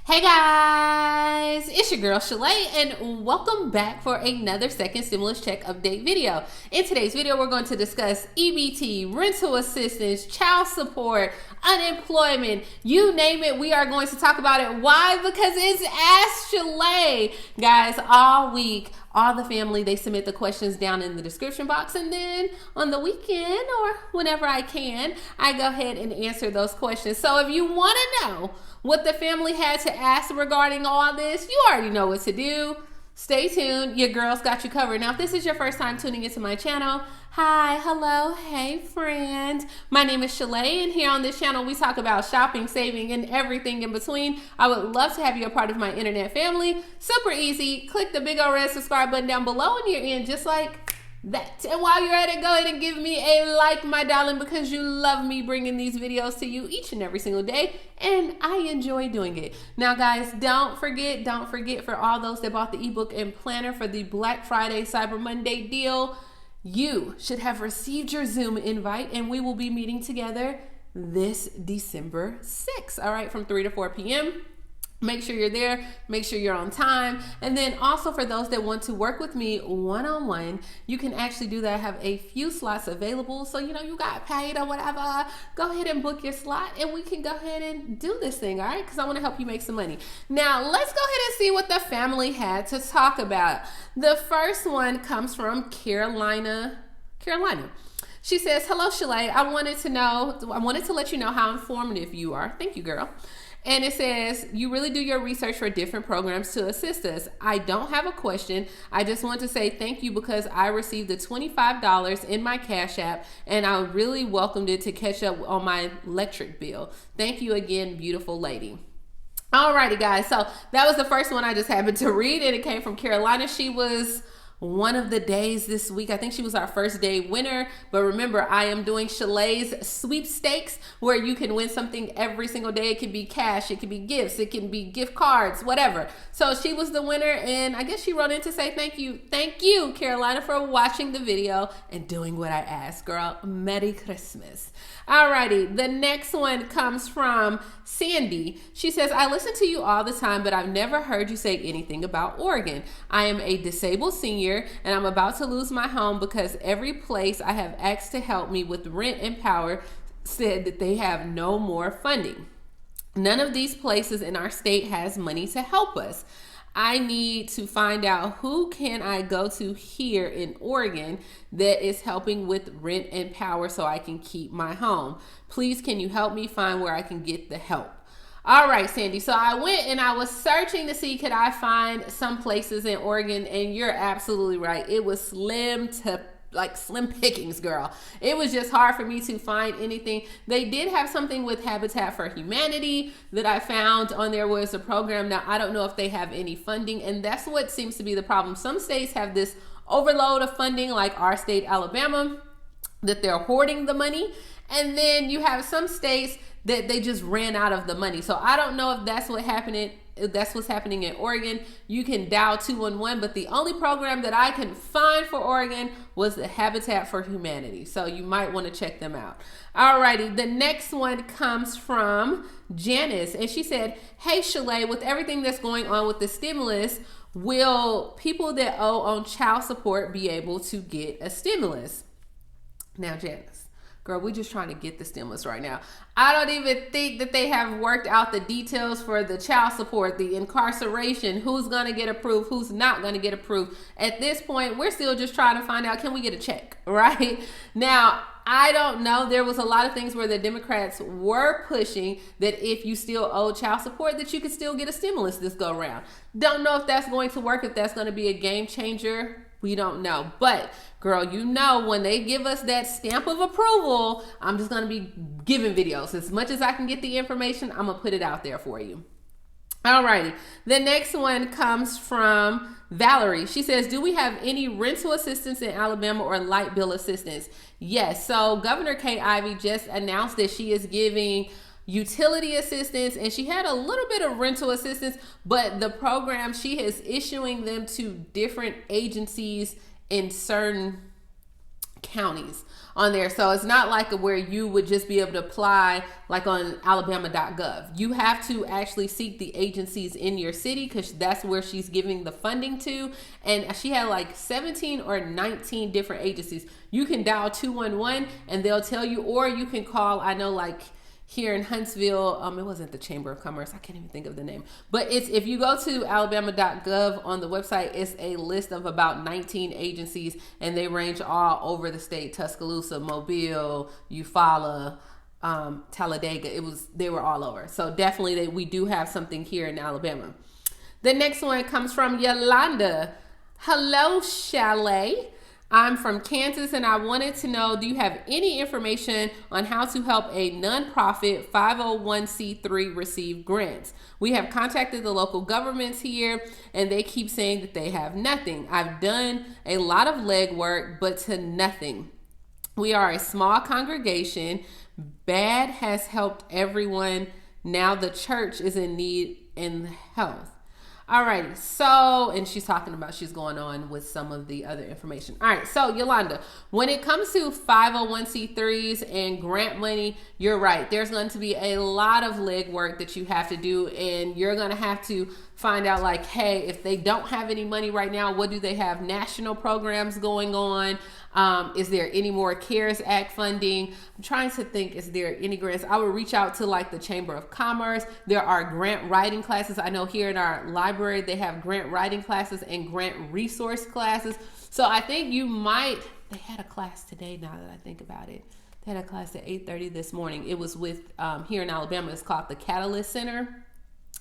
Hey guys, it's your girl Shalae and welcome back for another second stimulus check update video. In today's video, we're going to discuss EBT, rental assistance, child support, unemployment, you name it, we are going to talk about it. Why? Because it's Ask Shalae. Guys, all week, all the family, they submit the questions down in the description box, and then on the weekend or whenever I can, I go ahead and answer those questions. So if you want to know what the family had to ask regarding all this, you already know what to do. Stay tuned. Your girl's got you covered. Now, if this is your first time tuning into my channel, hi, hello, hey friend. My name is Shalae, and here on this channel, we talk about shopping, saving, and everything in between. I would love to have you a part of my internet family. Super easy. Click the big old red subscribe button down below, and you're in just like that. And while you're at it, go ahead and give me a like, my darling, because you love me bringing these videos to you each and every single day, and I enjoy doing it. Now guys, don't forget for all those that bought the ebook and planner for the Black Friday Cyber Monday deal, you should have received your Zoom invite, and we will be meeting together this December 6th, all right, from 3 to 4 p.m. Make sure you're there, make sure you're on time. And then also for those that want to work with me one-on-one, you can actually do that. I have a few slots available. So, you got paid or whatever, go ahead and book your slot and we can go ahead and do this thing, all right? Because I want to help you make some money. Now, let's go ahead and see what the family had to talk about. The first one comes from Carolina. She says, hello, Shalae. I wanted to let you know how informative you are. Thank you, girl. And it says, you really do your research for different programs to assist us. I don't have a question. I just want to say thank you because I received the $25 in my Cash App and I really welcomed it to catch up on my electric bill. Thank you again, beautiful lady. Alrighty, guys. So that was the first one I just happened to read, and it came from Carolina. She was one of the days this week. I think she was our first day winner. But remember, I am doing Shalae's sweepstakes where you can win something every single day. It can be cash, it can be gifts, it can be gift cards, whatever. So she was the winner, and I guess she wrote in to say thank you. Thank you, Carolina, for watching the video and doing what I asked, girl. Merry Christmas. Alrighty, the next one comes from Sandy. She says, I listen to you all the time, but I've never heard you say anything about Oregon. I am a disabled senior, and I'm about to lose my home because every place I have asked to help me with rent and power said that they have no more funding. None of these places in our state has money to help us. I need to find out who can I go to here in Oregon that is helping with rent and power so I can keep my home. Please, can you help me find where I can get the help? All right, Sandy. So I went and I was searching to see could I find some places in Oregon, and you're absolutely right. It was slim pickings, girl. It was just hard for me to find anything. They did have something with Habitat for Humanity that I found on there was a program. Now, I don't know if they have any funding, and that's what seems to be the problem. Some states have this overload of funding, like our state, Alabama, that they're hoarding the money. And then you have some states that they just ran out of the money. So I don't know if that's what's happening in Oregon. You can dial 211, but the only program that I can find for Oregon was the Habitat for Humanity. So you might want to check them out. Alrighty, the next one comes from Janice, and she said, hey Shalae, with everything that's going on with the stimulus, will people that owe on child support be able to get a stimulus? Now, Janice, girl, we're just trying to get the stimulus right now. I don't even think that they have worked out the details for the child support, the incarceration, who's going to get approved, who's not going to get approved. At this point, we're still just trying to find out, can we get a check, right? Now, I don't know. There was a lot of things where the Democrats were pushing that if you still owe child support, that you could still get a stimulus this go around. Don't know if that's going to work, if that's going to be a game changer. We don't know. But girl, when they give us that stamp of approval, I'm just going to be giving videos. As much as I can get the information, I'm going to put it out there for you. Alrighty. The next one comes from Valerie. She says, do we have any rental assistance in Alabama or light bill assistance? Yes. So Governor Kay Ivey just announced that she is giving utility assistance, and she had a little bit of rental assistance, but the program, she is issuing them to different agencies in certain counties on there. So it's not like where you would just be able to apply like on alabama.gov. You have to actually seek the agencies in your city because that's where she's giving the funding to. And she had like 17 or 19 different agencies. You can dial 211 and they'll tell you, or you can call, I know like here in Huntsville, it wasn't the Chamber of Commerce. I can't even think of the name. But it's, if you go to alabama.gov on the website, it's a list of about 19 agencies, and they range all over the state: Tuscaloosa, Mobile, Eufaula, Talladega. They were all over. So definitely we do have something here in Alabama. The next one comes from Yolanda. Hello, Shalae. I'm from Kansas and I wanted to know, do you have any information on how to help a nonprofit 501c3 receive grants? We have contacted the local governments here and they keep saying that they have nothing. I've done a lot of legwork, but to nothing. We are a small congregation. Bad has helped everyone. Now the church is in need in health. Alrighty, so, and she's talking about, she's going on with some of the other information. All right, so Yolanda, when it comes to 501c3s and grant money, you're right. There's going to be a lot of legwork that you have to do, and you're going to have to find out like, hey, if they don't have any money right now, what do they have? National programs going on? Is there any more CARES Act funding? I'm trying to think, is there any grants? I would reach out to like the Chamber of Commerce. There are grant writing classes. I know here in our library, they have grant writing classes and grant resource classes. So I think you might, they had a class today now that I think about it. They had a class at 8:30 this morning. It was with, here in Alabama, it's called the Catalyst Center.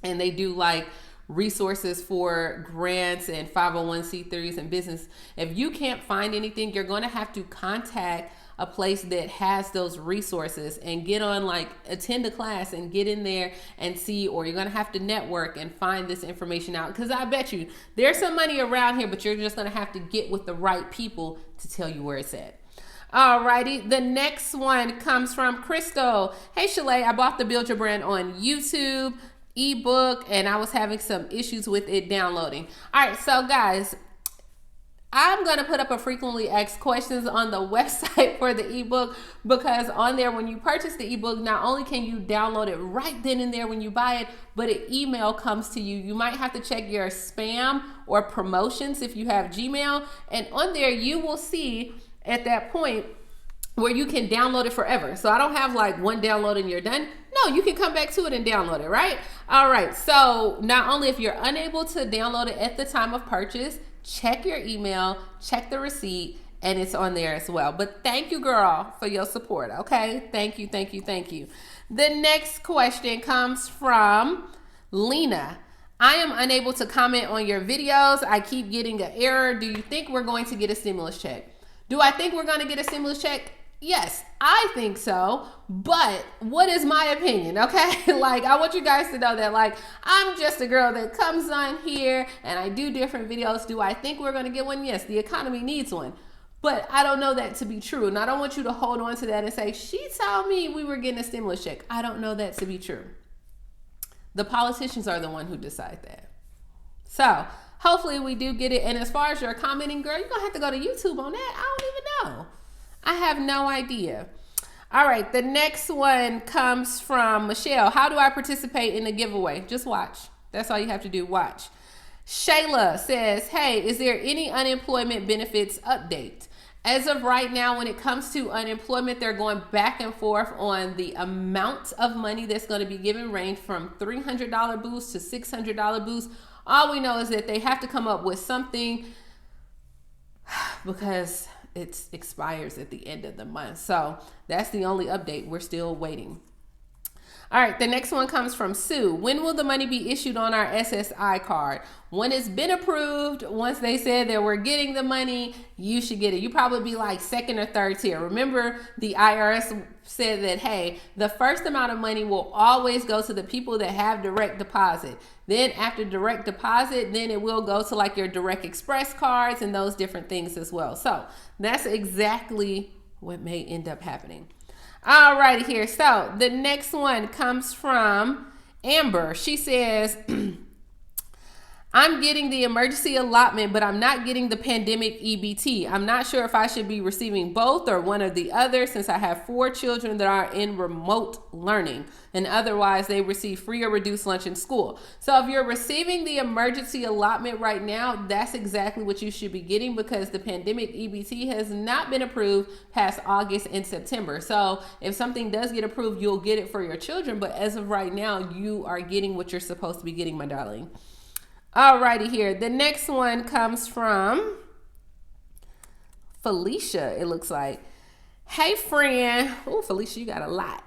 And they do like resources for grants and 501c3s and business. If you can't find anything, you're going to have to contact a place that has those resources and get on, like, attend a class and get in there and see, or you're going to have to network and find this information out. Because I bet you there's some money around here, but you're just going to have to get with the right people to tell you where it's at. Alrighty, the next one comes from Crystal. Hey, Shalae, I bought the Build Your Brand on YouTube ebook and I was having some issues with it downloading. All right, so guys, I'm going to put up a frequently asked questions on the website for the ebook, because on there, when you purchase the ebook, not only can you download it right then and there when you buy it, but an email comes to you. You might have to check your spam or promotions if you have Gmail, and on there you will see at that point where you can download it forever. So I don't have like one download and you're done. No, you can come back to it and download it, right? All right, so not only if you're unable to download it at the time of purchase, check your email, check the receipt, and it's on there as well. But thank you, girl, for your support, okay? Thank you, thank you, thank you. The next question comes from Lena. I am unable to comment on your videos. I keep getting an error. Do you think we're going to get a stimulus check? Do I think we're going to get a stimulus check? Yes, I think so, but what is my opinion, okay? Like, I want you guys to know that, like, I'm just a girl that comes on here and I do different videos. Do I think we're going to get one? Yes, the economy needs one, but I don't know that to be true, and I don't want you to hold on to that and say, she told me we were getting a stimulus check. I don't know that to be true. The politicians are the one who decide that. So, hopefully we do get it, and as far as your commenting, girl, you're going to have to go to YouTube on that. I don't even know. I have no idea. All right, the next one comes from Michelle. How do I participate in the giveaway? Just watch. That's all you have to do, watch. Shayla says, hey, is there any unemployment benefits update? As of right now, when it comes to unemployment, they're going back and forth on the amount of money that's going to be given, range from $300 boost to $600 boost. All we know is that they have to come up with something because it expires at the end of the month. So that's the only update. We're still waiting. All right, the next one comes from Sue. When will the money be issued on our SSI card? When it's been approved, once they said that we're getting the money, you should get it. You probably be like second or third tier. Remember, the IRS said that, hey, the first amount of money will always go to the people that have direct deposit. Then after direct deposit, then it will go to like your Direct Express cards and those different things as well. So that's exactly what may end up happening. All right, here. So the next one comes from Amber. She says, I'm getting the emergency allotment, but I'm not getting the pandemic EBT. I'm not sure if I should be receiving both or one or the other since I have 4 children that are in remote learning and otherwise they receive free or reduced lunch in school. So if you're receiving the emergency allotment right now, that's exactly what you should be getting because the pandemic EBT has not been approved past August and September. So if something does get approved, you'll get it for your children. But as of right now, you are getting what you're supposed to be getting, my darling. Alrighty here. The next one comes from Felicia, it looks like. Hey, friend. Oh, Felicia, you got a lot.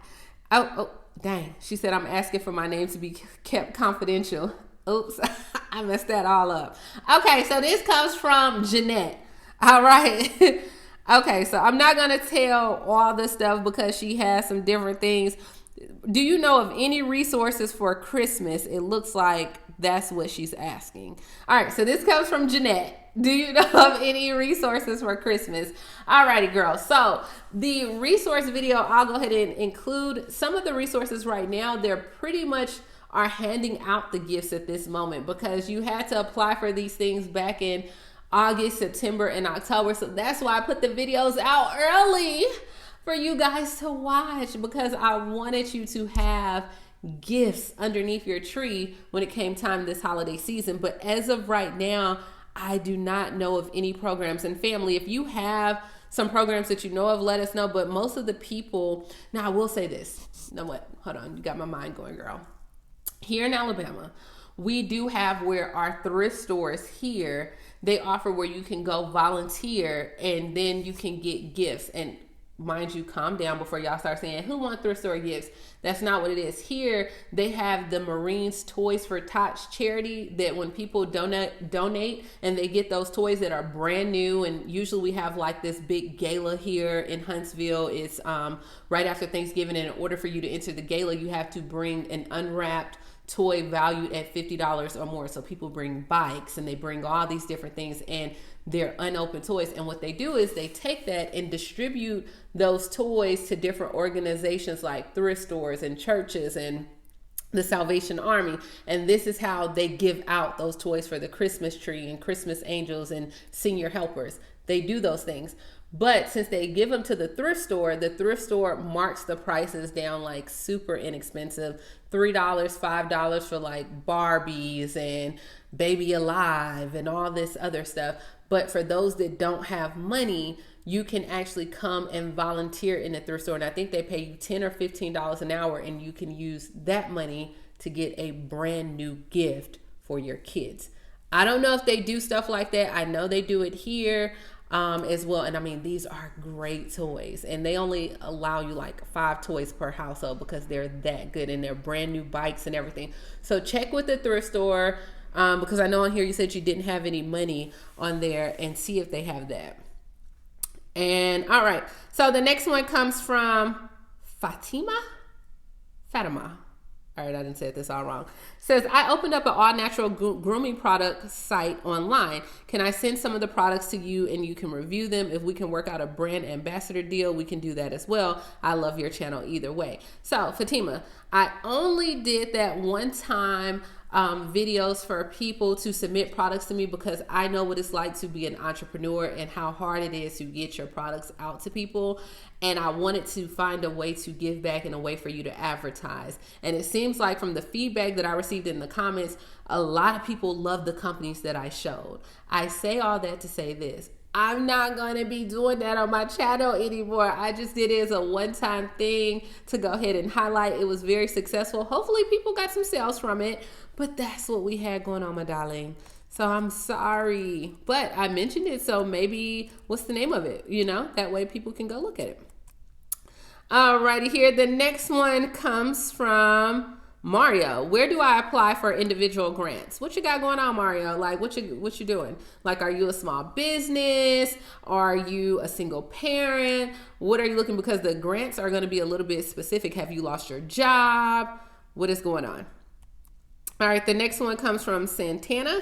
Oh, dang. She said, I'm asking for my name to be kept confidential. Oops, I messed that all up. Okay, so this comes from Jeanette. All right. Okay, so I'm not going to tell all this stuff because she has some different things. Do you know of any resources for Christmas? It looks like that's what she's asking. All right, so this comes from Jeanette. Do you know of any resources for Christmas? Alrighty, girls. So the resource video, I'll go ahead and include some of the resources right now. They're pretty much are handing out the gifts at this moment because you had to apply for these things back in August, September, and October. So that's why I put the videos out early for you guys to watch because I wanted you to have gifts underneath your tree when it came time this holiday season. But as of right now, I do not know of any programs. And family, if you have some programs that you know of, let us know. But most of the people, now I will say this. You know what? Hold on. You got my mind going, girl. Here in Alabama, we do have where our thrift stores here, they offer where you can go volunteer and then you can get gifts. And mind you, calm down before y'all start saying, who want thrift store gifts? That's not what it is. Here, they have the Marines Toys for Tots charity that when people donate and they get those toys that are brand new, and usually we have like this big gala here in Huntsville. It's right after Thanksgiving, and in order for you to enter the gala, you have to bring an unwrapped toy valued at $50 or more. So people bring bikes and they bring all these different things and they're unopened toys. And what they do is they take that and distribute those toys to different organizations like thrift stores and churches and the Salvation Army. And this is how they give out those toys for the Christmas tree and Christmas angels and senior helpers. They do those things. But since they give them to the thrift store marks the prices down like super inexpensive. $3, $5 for like Barbies and Baby Alive and all this other stuff. But for those that don't have money, you can actually come and volunteer in the thrift store. And I think they pay you $10 or $15 an hour, and you can use that money to get a brand new gift for your kids. I don't know if they do stuff like that. I know they do it here as well. And I mean, these are great toys, and they only allow you like 5 toys per household because they're that good, and they're brand new bikes and everything. So check with the thrift store because I know on here you said you didn't have any money on there, and see if they have that. And all right, so the next one comes from Fatima. All right, I didn't say this all wrong. Says, I opened up an all-natural grooming product site online. Can I send some of the products to you and you can review them? If we can work out a brand ambassador deal, we can do that as well. I love your channel either way. So, Fatima, I only did that one time videos for people to submit products to me because I know what it's like to be an entrepreneur and how hard it is to get your products out to people. And I wanted to find a way to give back and a way for you to advertise. And it seems like from the feedback that I received in the comments, a lot of people love the companies that I showed. I say all that to say this. I'm not going to be doing that on my channel anymore. I just did it as a one-time thing to go ahead and highlight. It was very successful. Hopefully people got some sales from it, but that's what we had going on, my darling. So I'm sorry, but I mentioned it. So maybe what's the name of it? You know, that way people can go look at it. Alrighty here. The next one comes from Mario. Where do I apply for individual grants? What you got going on, Mario? Like what you doing? Like, are you a small business? Are you a single parent? What are you looking? Because the grants are going to be a little bit specific. Have you lost your job? What is going on? All right, the next one comes from Santina.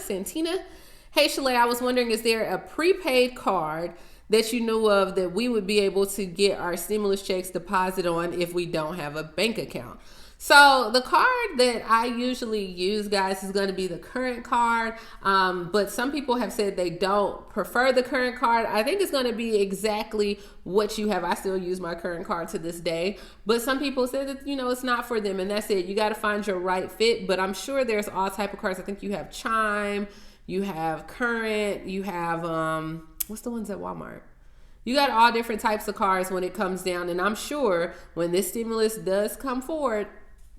Hey, Shalae, I was wondering, is there a prepaid card that you knew of that we would be able to get our stimulus checks deposited on if we don't have a bank account? So the card that I usually use, guys, is going to be the current card. But some people have said they don't prefer the current card. I think it's going to be exactly what you have. I still use my current card to this day. But some people said that, you know, it's not for them. And that's it. You got to find your right fit. But I'm sure there's all type of cards. I think you have Chime, you have Current, you have, what's the ones at Walmart? You got all different types of cards when it comes down. And I'm sure when this stimulus does come forward,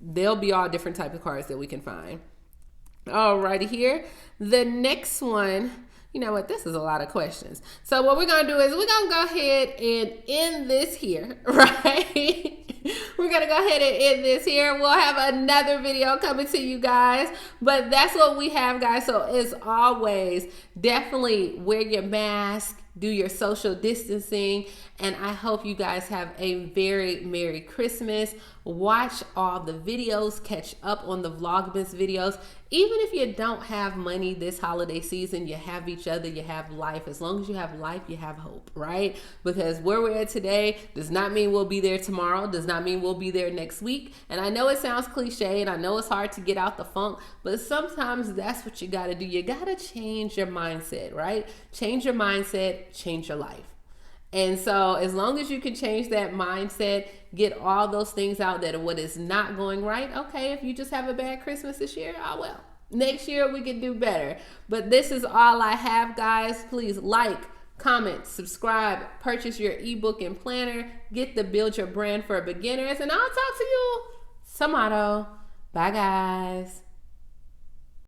there'll be all different types of cards that we can find. Alrighty here. The next one, you know what? This is a lot of questions. So what we're going to do is we're going to go ahead and end this here, right? We're going to go ahead and end this here. We'll have another video coming to you guys, but that's what we have, guys. So as always, definitely wear your mask, do your social distancing, and I hope you guys have a very Merry Christmas. Watch all the videos, catch up on the Vlogmas videos. Even if you don't have money this holiday season, you have each other, you have life. As long as you have life, you have hope, right? Because where we're at today does not mean we'll be there tomorrow, does not mean we'll be there next week. And I know it sounds cliche, and I know it's hard to get out the funk, but sometimes that's what you gotta do. You gotta change your mindset, right? Change your mindset, change your life. And so as long as you can change that mindset, get all those things out that what is not going right. Okay, if you just have a bad Christmas this year, oh well. Next year we can do better. But this is all I have, guys. Please like, comment, subscribe, purchase your ebook and planner, get the Build Your Brand for Beginners, and I'll talk to you tomorrow. Bye, guys.